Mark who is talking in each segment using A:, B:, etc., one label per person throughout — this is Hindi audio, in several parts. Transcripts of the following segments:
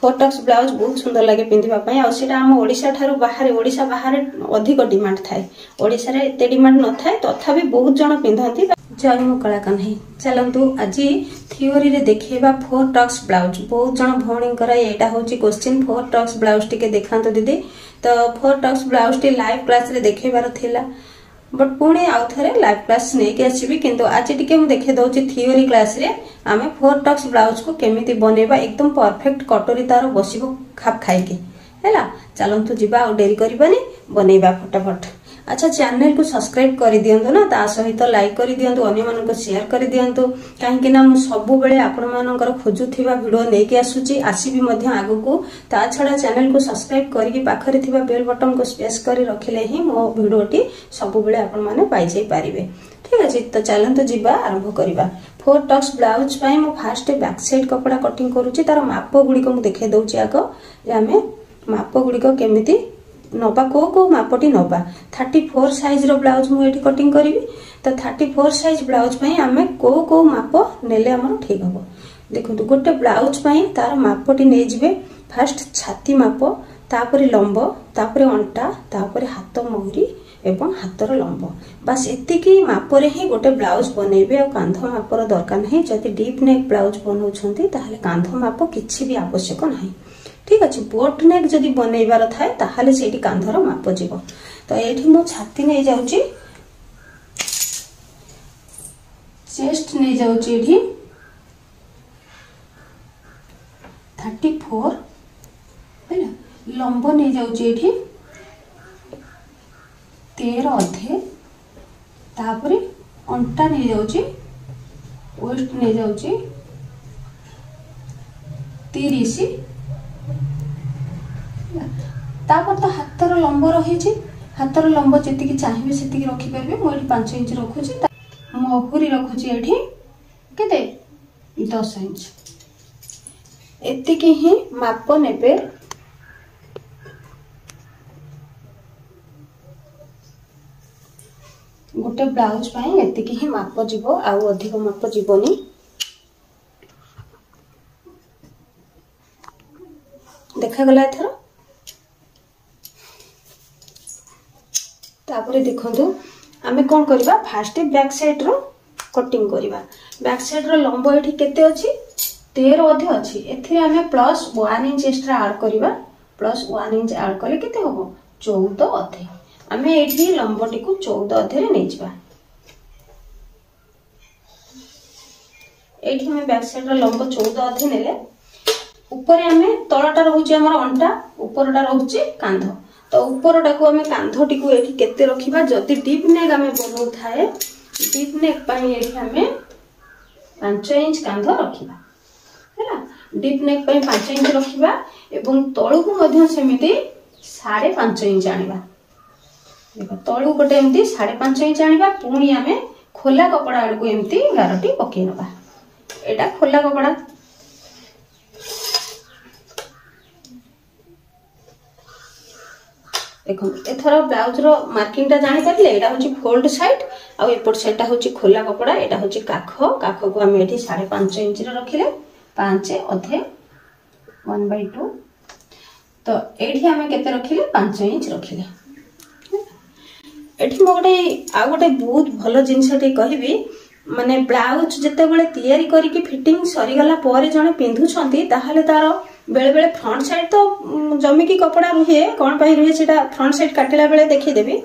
A: फोर टक्स ब्लाउज बहुत सुंदर लगे पिंधिबा आम ओडिशा ठारू बाहर ओडिशा बाहर अधिक डिमांड थाए ओडिशा रे एते डिमांड न थाए तथापि बहुत जन पिंधती जय मो कला कन्हई चलतु आज थियोरी रे देखिबा फोर टक्स ब्लाउज बहुत जन भौणींकर एटा होची क्वेश्चन फोर टक्स ब्लाउज टिके देखांतो दीदी तो four tucks blouse T live class रे देखिबार थिला बट पुणी आउ थे लाइव क्लास नहीं आसबि किंतु आज टिके मु देखे दउची थियोरी क्लास रे आमे फोर टक्स ब्लाउज को केमिति बनेबा एकदम परफेक्ट कटोरी तार बसिबो खाप खाइके हैला चलंतु जिबा आ डेरी करबानी बनेबा फटाफट। अच्छा चैनल को सब्सक्राइब कर दियंतु ना ता सहित लाइक कर दियंतु अन्य मानन को शेयर कर दियंतु काहेकि ना मु सब बेले आपण मानकर खोजुथिबा वीडियो नेकी आसुची आसीबी मध्य आगु को ता छडा चैनल को सब्सक्राइब करके पाखरे थिबा बेल बटन को प्रेस करी रखिले ही मो वीडियोटी सब बेले आपण माने पाई जाई पारिबे। ठीक अछि तो चलंतु जिबा आरंभ करबा। फोर टक्स ब्लाउज पई मु फास्ट बैक साइड कपड़ा कटिंग करूची तार माप गुडी को मु देखे दउची आगो जे हमें माप गुडी को केमिति नबा को मापटी नबा 34 साइज रो ब्लाउज मु एठी कटिंग करिवि तो 34 साइज ब्लाउज पई हमें को माप नेले हमर ठीक हबो। देखंतु गोटे ब्लाउज पई तार मापटी नै जिवे फास्ट छाती माप तापरे लंब तापरे अंटा तापरे हाथ मोहरी एवं हाथर लंब बस एतिकी मापरे ही गोटे ब्लाउज बनेबे आ कांध मापर दरकार नहीं जदि डीप नेक ब्लाउज बनौछंती ताहले कांध माप किछि भी आवश्यक नहीं। ठीक अच्छे बोट नेक जदि बनइबार थाए ताहले सेठी कांधर माप जीव तो एठी मो छाती नै जाउची चेस्ट नै जाउची एठी 34 हैला लंब नै जाउची एठी 13 अधे तापरे अंटा नै जाउची वेस्ट नै जाउची 30 तापर तो हाथर लंब रही हाथर लंब जी चाहिए से रखिपारे मुझे 5 इंच रखुची महुरी रखुची एठी केते 10 इंच एतिकी ही माप नेबे। गोटे ब्लाउज पाई एतिकी ही माप जीवो आउ अधिक माप जीवनी। देखा गला एथर तापरे देखंतु आमे कोन करबा फास्ट बैक साइड रो कटिंग करबा। बैक साइड रो लंब एठी केते अछि 13 अधे अछि एथिरे आमे प्लस 1 इंच एक्स्ट्रा ऐड करबा प्लस 1 इंच ऐड करले केते होबो 14 अधे आमे एठी लंबटी को 14 अधे रे नै जिबा। एठी आमे बैक साइड रो लंब 14 अधे नेले ऊपर आमे तळटा रहउची हमर अंटा ऊपरटा रहउची कांध तो ऊपरटा को आमे कांधटी को एठी केते रखिबा जति डीप नेक आमे बनउ थाए डीप नेक पई एठी आमे 5 इंच कांध रखिबा हैला डीप नेक पई 5 इंच रखिबा एवं तळु को मध्य सेमिति 5.5 इंच आनिबा। देखो तळु गोटे एमती 5.5 इंच आनिबा पुणी आमे खोला कपड़ा आडको एमती गारटी पके नबा एटा खोला कपड़ा देखो एथरा ब्लाउज रो मार्किंग ता जानि करले एटा होची फोल्ड साइड आ एपट साइडटा होची खोला कपड़ा एटा होची काखो काखो को हम एठी 5.5 इंच रे रखिले 5 अधे 1/2 तो एठी हमें केते रखिले 5 इंच रखिले। एठी मो गोटे आ गोटे बहुत भलो जिंसटी कहबी माने ब्लाउज जते बेले तयारी करी कि फिटिंग सरी गला परे जने पिंधु छंती ताहाले तारो बेले बेले फ्रंट साइड तो जमी की कपड़ा रुहे कोन पाई रुहे सेटा फ्रंट साइड काटिला बेले देखि देबी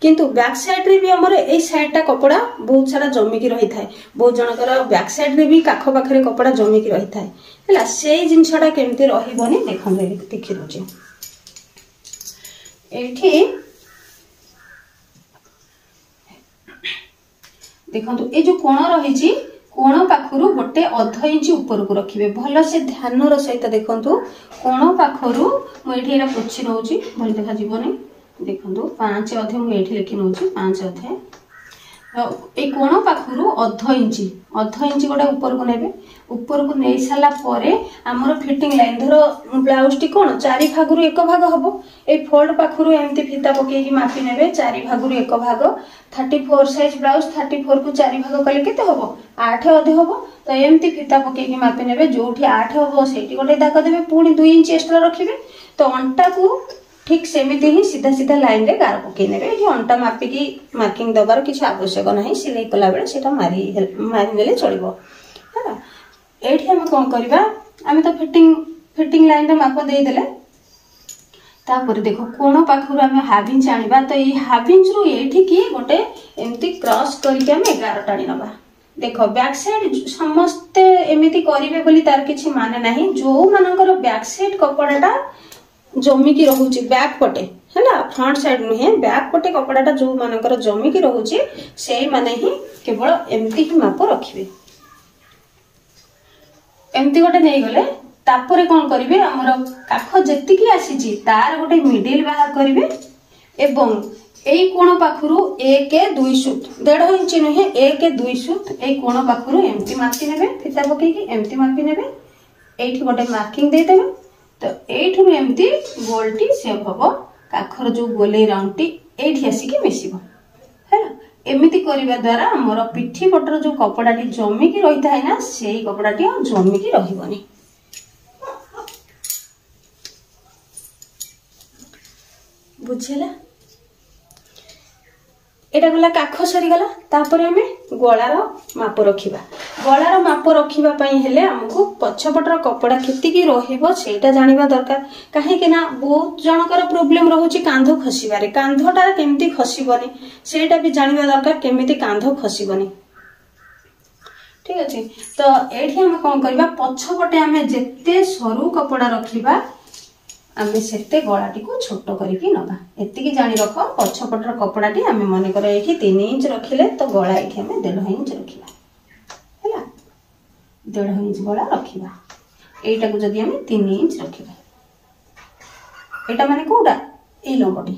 A: किंतु बैक साइड रे भी हमर ए साइड टा कपड़ा बहुत सारा जमी की रही थाए बहुत जनकर बैक साइड रे भी काखो पाखरे कपड़ा जमी की रही थाए हला सेही जिंसटा केमती रहिबोनी देखन देखि रुचे एठी देखंतु ए जो कोण रही कोण पाखरु गोटे अध इंच ऊपर को रखिबे भल से ध्यान रो सहित देखंतु कोण पाखरु मु एठी एरा पोछि नउची भल देखा जीवनी देखंतु 5 अधे मु एठी लिखि नउची 5 अधे ए कोण पाखरु अध इंची गोटे ऊपर को नेबे ऊपर को नहीं सारा पर आमर फिटिंग लाइन धर ब्लाउज टी कौन चारि भाग एक भाग हम ए फोल्ड पाखरु एमती फीता पकईकी मापी नेबे चारि भाग एक भाग 34 साइज ब्लाउज 34 को चारि भाग कले केते हबो 8 अधे हबो तो एमती फीता पकईकी मापी नेबे जोठी 8 हबो सेठी गोटे दाग देबे पुणी 2 इंच एक्स्ट्रा रखिबे तो अंटा को ठीक सेमिति ही सीधा सीधा लाइन रे गार पकई नेबे ये अंटा मापिकी मार्किंग दबार किसी आवश्यक नहीं सिलाई कला बेले सेटा मारी नेले चलिबो हैला एठी हम कोन करबा आमे तो फिटिंग लाइन रे माप देई देले तापर देखो कोण पाखरु आमे हाफ इंच आनिबा तो ये हाफ इंच रु एठी की गोटे एमती क्रॉस करके आमे 11 टाणी नबा देखो बैक साइड समस्त एमिति करिवे बोली तार किछि माने नाही जो मानकर बैक साइड कपड़ाटा जमिकी रहुची बैक पटे है ना फ्रंट साइड नुहे बैक पटे कपड़ाटा जो मानकर जमिकी रहुची सेही माने ही केवल एमती ही माप रखिबे एमती गोटे नहीं गले तापरे कोन करिवे हमर काख जेतिकी आसीची तार गोटे मिडिल बाहर करिवे एवं एई कोण पाखरु 1-2 सुत 1.5 इंच नुहे 1-2 सुत एई कोण पाखरु एमती मापी नेबे फिता पकेकी एमती मापी नेबे एठी गोटे मार्किंग दे देबे तो एठु एमती गोलटी सेव हबो काखर जो गोले राउंडटी एठी आसीकी मिसिबो हैला एमिति करिबा द्वारा हमर पिठी पटर जो कपड़ाटी जमिकी रहिता है ना सेही कपड़ाटी जमिकी रहिबनी बुझिला एटा गला काख सरी गला तापरे हमें गळार माप रखिबा गळार माप रखिबा पई हेले हमकु पछपटर कपड़ा केतिकी रहिबो सेटा जानिबा दरकार काहे कि ना बहुत जनकर प्रॉब्लम रहउची कांधो खसिबारे कांधोटा केमती खसिबनी सेटा भी जानिबा दरकार केमिति कांधो खसिबनी ठीक अछि तो एठी हम कोन करबा पछपटे हमें जेते सरू कपड़ा रखिबा आमे सेते गळाटी को छोट करिकी नबा एतिकी जानि रखो पछपटर कपड़ाटी आमे मने करे एठी 3 इंच रखिले तो गळा एठी आमे 1.5 इंच रखिबा हैला 1.5 इंच गळा रखिबा एटा को जदी आमे 3 इंच रखिबा एटा माने कोडा ए लंबटी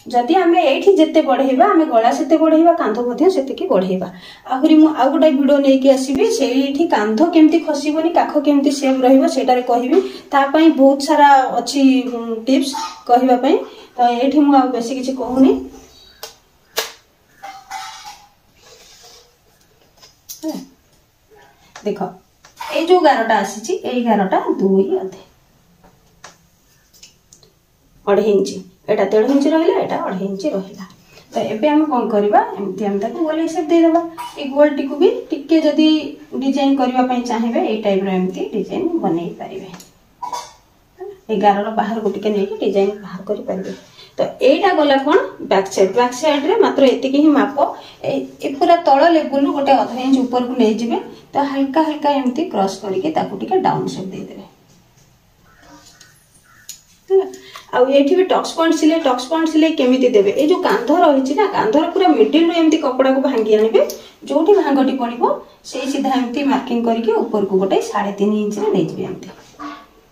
A: जदि आमे एठी जेते बढ़ेबा आमे गळा सेते बढ़ेबा कांधो मध्ये सेते की बढ़ेबा आहुरी मु आ गोटा वीडियो नै कि आसीबी सेठी कांधो केमती खसिबनी काखो केमती सेव रहइबो सेटारे कहिबी ता पई बहुत सारा अछि टिप्स कहिबा पई तो एठी मु आ बेसी किछि कहूनी देखो ए जो 11टा आसीची ए 11टा 2 अधे 2.5 इंच एटा 1.5 इंच रहिला एटा 2.5 इंच रहिला तो एबे हम कोन करबा एमती हम ताको गोल हिसाब दे देबा ए गोलटी को भी टिके जदी डिजाइन करबा पई चाहेबे ए टाइप रो एमती डिजाइन बनै परिबे 11 रो बाहर को टिके नै कि डिजाइन बाहर करि परिबे तो एटा गला कोन बैक साइड रे मात्र एतिकी ही माप ए पूरा तळ लेवल रो गोटे 1/2 इंच ऊपर को नै जिवे तो हल्का हल्का एमती क्रॉस करके ताको टिके डाउन शेप दे देबे आउ एठी भी टक्स पॉइंट सिले केमिति देबे ए जो कांधो रहिछि ना कांधर पूरा मिडिल रो एमती कपड़ा को भांगी आनिबे जोठी भांगटी पड़िबो सेही सीधा एमती मार्किंग करके ऊपर को गोटे 3.5 इंच रे नै जिबे एमती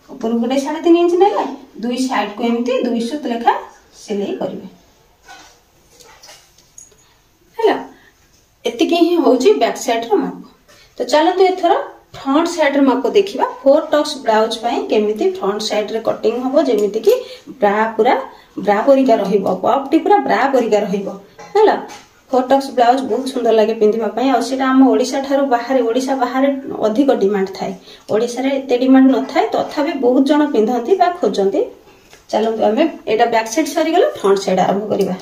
A: ऊपर को गोटे 3.5 इंच नेला दुई साइड को एमती 2 सुत लेखा सिलाई करिवे हैला एतिकी ही होउची बैक साइड रो माप तो चलो तो एथरा फ्रंट साइड रे माप देखिबा 4 टक्स ब्लाउज पई केमिति फ्रंट साइड रे कटिंग हबो जेमिति कि ब्रा पूरा ब्रा परिका रहिबो पॉपटी पूरा ब्रा परिका रहिबो हैला 4 टक्स ब्लाउज बहुत सुंदर लागे पिंधिबा पई आ सेटा हम ओडिसा थारो ओडिसा बाहर अधिक डिमांड थाए ओडिसा रे एते डिमांड न थाए तथापि बहुत जण पिंधंती बा खोजंती चलो हमें एटा बैक साइड सरी गेलो फ्रंट साइड आरंभ करिबा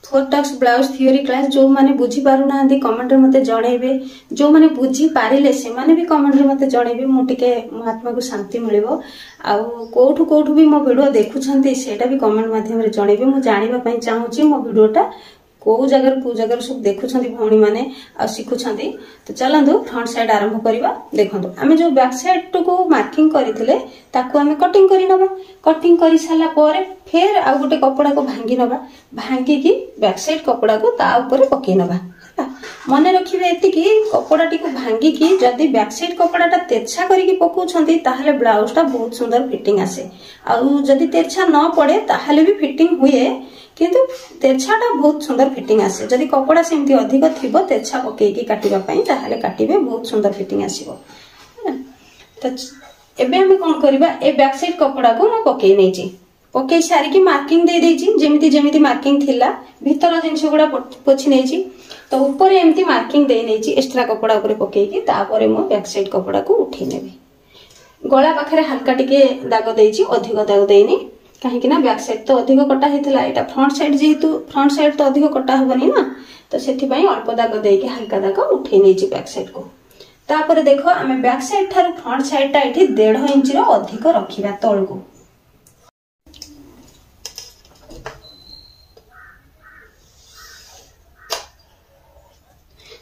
A: 4 टक्स ब्लाउज थ्योरी क्लास जो माने बुझी पारु नांदी कमेंट रे मते जणेबे जो माने बुझी पारिले से माने भी कमेंट रे मते जणेबे मु टिके आत्मा को शांति मिलिबो आ कोठु भी मो वीडियो देखुछंती सेटा भी कमेंट माध्यम रे जणेबे मु जानिबा पई चाहूची मो वीडियोटा को जगह सब देखुछंती भौणी माने आ सिखुछंती तो चलंदु फ्रंट साइड आरंभ करिबा देखंतु आमे जो बैक साइड को मार्किंग करिथिले ताको आमे कटिंग करि नबा कटिंग करि साला परे फिर आ गोटे कपड़ा को भांगी नबा भांगी की बैक साइड कपड़ा को ता ऊपर पके नबा मन रखिबे एतिकी कपड़ाटी को भांगिकी जदि बैक साइड कपड़ाटा तेरछा करिकी पकाउछंती ताहले ब्लाउजटा बहुत सुंदर फिटिंग आसे। आउ जदि तेरछा न पड़े ताहले भी फिटिंग हुए किंतु तेरछाटा बहुत सुंदर फिटिंग आसे। जदि कपड़ा सेमती अधिक थिबो तेरछा पकेकी काटिबा पई ताहले काटिबे बहुत सुंदर फिटिंग आसीबो। तो एबे हम कोन करबा ए बैक साइड कपड़ा को म पकेई नेची पकेई सारी की मार्किंग दे देची जेमिति जेमिति मार्किंग थिला भीतर जिंस गुडा पोछि नेची। तो ऊपर एमती मार्किंग दे नेची एक्स्ट्रा कपड़ा ऊपर पकेकी तापरे मो बैक साइड कपड़ा को उठे नेबी। गला पाखरे हल्का टिके दाग देची अधिक दाग देनी कहीं कि ना बैक साइड तो अधिक कटा हेतिला एटा फ्रंट साइड जेहेतु फ्रंट साइड तो अधिक कटा हबनी ना तो सेठी पई अल्प दाग देकी हल्का दाग उठे नेची बैक साइड को। तापरे देखो आमे back side Thar front side टा एठी 1.5 इंच रो अधिक रखिबा तळ को।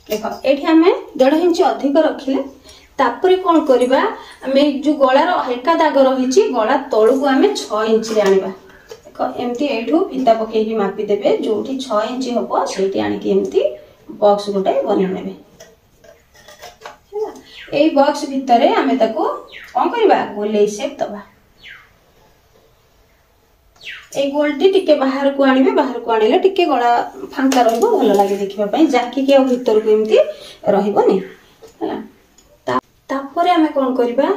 A: देखो एठी आमे 1.5 इंच अधिक रखिले तापरे कोन करबा आमे जो गळार हल्का दाग रहिची गळा तळु को आमे 6 इंच रे आनिबा। देखो एमती एठू फिता पकेकी मापी देबे जोठी 6 इंच हबो सेठी आनिकी एमती बॉक्स गोटे बने नेबे। ए बॉक्स भितरे आमे ताको कोन करबा गोले शेप दबा। ए गोल्डी टिके बाहर को आनिबे बाहर को आनिले टिके गळा फांका रहबो भलो लागे देखिबा पई जाकी के भीतर को एमती रहबोनी हला। तापरे आमे कोन करबा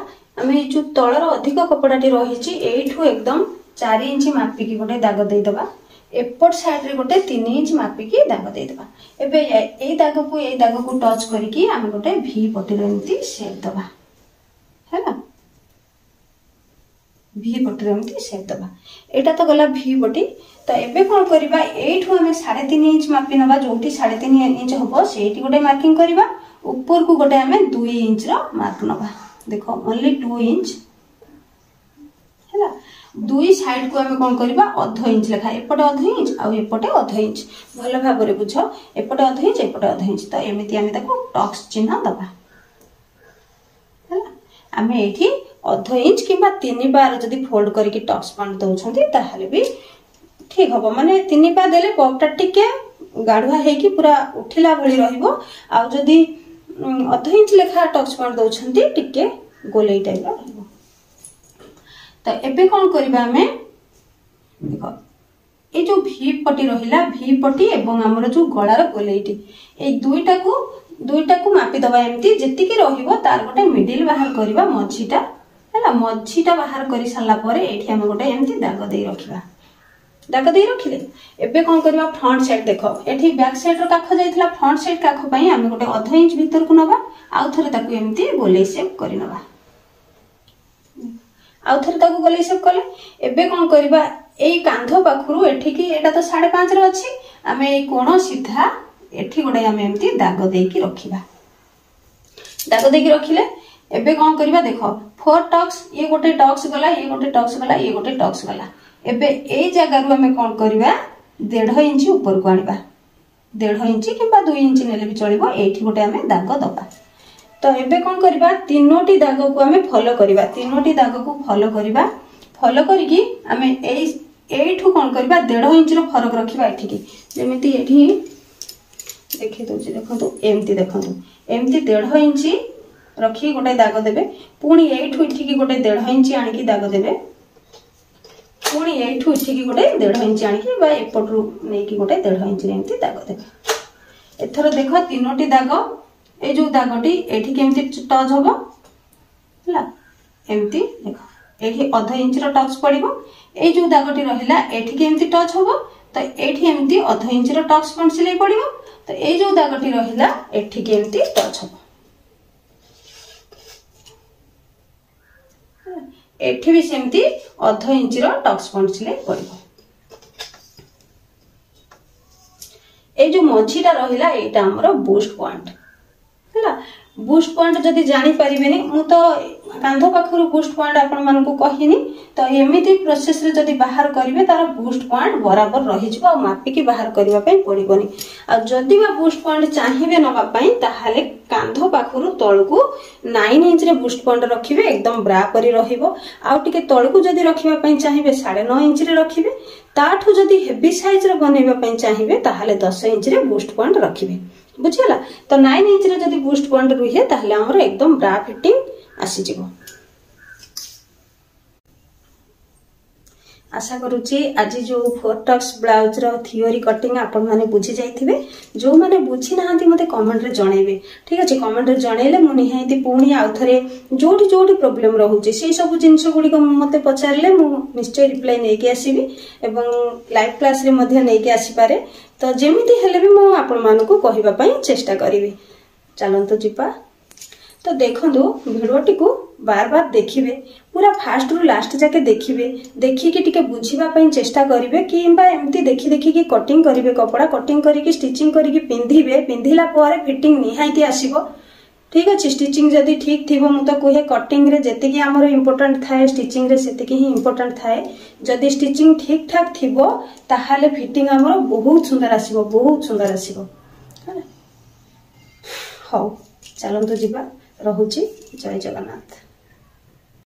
A: आमे जो तळर अधिक कपड़ाटी रहिची एठू एकदम 4 इंच मापी की गोटे दाग देई दबा एपट साइड रे गोटे 3 इंच मापी की दाग देई दबा। एबे ए दाग को टच करिकी आमे गोटे भी पटी रे एमती शेप दबा हैला। भी पटी रे एमती शेप दबा एटा तो गला भी पटी। तो एबे कोन करबा एठू आमे 3.5 इंच मापी नबा जोठी 3.5 इंच हबो सेठी गोटे मार्किंग करबा ऊपर को गोटे आमे 2 इंच रो मार्क नबा। देखो ओनली 2 इंच हैला। दुई साइड को आमे कोन करबा आधा इंच लेखा एपटे आधा इंच आ एपटे आधा इंच भलो भाबरे बुझो एपटे आधा इंच एपटे आधा इंच। तो एमिति आमे ताको टक्स चिन्ह दबा हैला। आमे एठी आधा इंच किबा 3 बार जदी फोल्ड करके टक्स पॉइंट दउछंती ताहाले भी ठीक हबो। माने 3 बार देले पपटा टिके गाढुआ हेकी पूरा उठिला भली रहिबो। आ जदी आधा इंच लेखा टक्स पॉइंट दउछंती टिके गोलेई टाइप रहिबो। तो एबे कोन करबा हमें देखो ए जो भी पटी रहिला भी पटी एवं हमर जो गळार गोलेईटी ए दुईटा को मापी दबा एमती जेति के रहिबो तार गोटे मिडिल बाहर करबा मझीटा हैला। मझीटा बाहर करि साला परे एठी हम गोटे एमती दाग देई रखिबा। दाग देई रखिले एबे कोन करबा फ्रंट साइड देखो एठी बैक साइड रो काख जाइतला फ्रंट साइड काख पई हम गोटे आधा इंच भीतर को नबा आउ थरे ताकू एमती गोलेई शेप करि नबा। आउ थरे ताकू गोलेई शेप कले एबे कोन करबा एई कांधो पाखरु एठी की एटा तो 5.5 रे अछि आमे एई कोण सीधा एठी गोटे आमे एमती दाग देई की रखिबा। दाग देई की रखिले एबे कोन करबा देखो 4 टक्स ये गोटे टक्स गला ये गोटे टक्स गला ये गोटे टक्स गला। एबे एई जगह रु आमे कोन करबा 1.5 इंच ऊपर को आनिबा 1.5 इंच किबा 2 इंच नेले भी चलिबो एठी गोटे आमे दाग दबा। तो एबे कोन करबा तीनोटी दाग को आमे फॉलो करबा तीनोटी दाग को फॉलो करबा फॉलो करिकी आमे एठू कोन करबा 1.5 इंच रो फरक रखिबा एठी की जेमिति एठी देखि दोछि देखंतु एमती देखंतु एमती 1.5 इंच रखी गोटे दाग देबे पुणी एठू एठी की गोटे 1.5 इंच आनी की दाग देबे पुणी एठू एठी की गोटे 1.5 इंच आनी की बा एपटरू नै की गोटे 1.5 इंच रे एमती दाग देबे। एथरो देखो तीनोटी दाग ए जो दागटी एठी केमती टच होबो हला एमती देखो एठी आधा इंच रो टच पड़िबो ए जो दागटी रहिला एठी केमती टच होबो तो एठी एमती आधा इंच रो टच पॉइंट सिलाई पड़िबो तो ए जो दागटी रहिला एठी केमती टच होबो एठी भी सेमती आधा इंच रो टच पॉइंट सिलाई पड़िबो। ए जो मझीटा रहिला एटा हमरो बूस्ट पॉइंट हला। बूस्ट पॉइंट जदि जानी परिबेनी मु तो कांधो पाखरु बूस्ट पॉइंट आपण मानन को कहिनी तो एमिति प्रोसेस रे जदि बाहर करिवे तार बूस्ट पॉइंट बराबर रहि जबो मापी की बाहर करबा पई पड़िबोनी। आ जदि बा बूस्ट पॉइंट चाहिबे नबा पई ताहाले कांधो पाखरु तळकु 9 इंच रे बूस्ट पॉइंट रखिबे एकदम ब्रा परी रहिबो। आ टिके तळकु जदि रखिबा पई चाहिबे 9.5 इंच रे रखिबे ताठु जदि हेवी साइज रे बनेबा पई चाहिबे ताहाले 10 इंच रे बूस्ट पॉइंट रखिबे। बुझीगला। तो 9 इंच रे जदि बूस्ट पॉइंट रुहे ताहले हमर एकदम ब्रा फिटिंग आसी जिवो। आशा करुच्ची आज जो 4 टक्स ब्लाउज रो थियोरी कटिंग आपण माने बुझी जाइथिबे। जो माने बुझी नाहंती मते कमेंट रे जणैबे, ठीक अछि। कमेंट रे जणैले मु निहायती पुणी आउथरे जोठी जोठी प्रॉब्लम रहउची से सब जिंस गुडी को मते पचारले मु निश्चय रिप्लाई नै के आसीबी एवं लाइव क्लास रे मध्ये नै के आसी पारे। तो जेमिति हेले भी मु आपण मानको कहिबा पई चेष्टा करिवि। चलंतु जिपा। तो देखंतु भिडियोटी को बार बार देखिबे, पूरा फास्ट रु लास्ट जाके देखिबे, देखि कि टिके बुझिबा पई चेष्टा करिवे किबा एम्ति देखि देखि कि कटिंग करिवे, कपड़ा कटिंग करी कि स्टिचिंग करी कि पिंधिबे। पिंधिला पारे फिटिंग निहायती आसीबो, ठीक अछि। स्टिचिंग जदि ठीक थिबो मु तो कहे कटिंग रे जेति कि हमर इंपोर्टेंट थाए स्टिचिंग रे सेति कि ही इंपोर्टेंट थाए। जदि स्टिचिंग ठीक ठाक थिबो ताहाले फिटिंग हमर बहुत सुंदर आसीबो, बहुत सुंदर आसीबो। हौ चलंतु जिबा। रहुची। जय जगन्नाथ।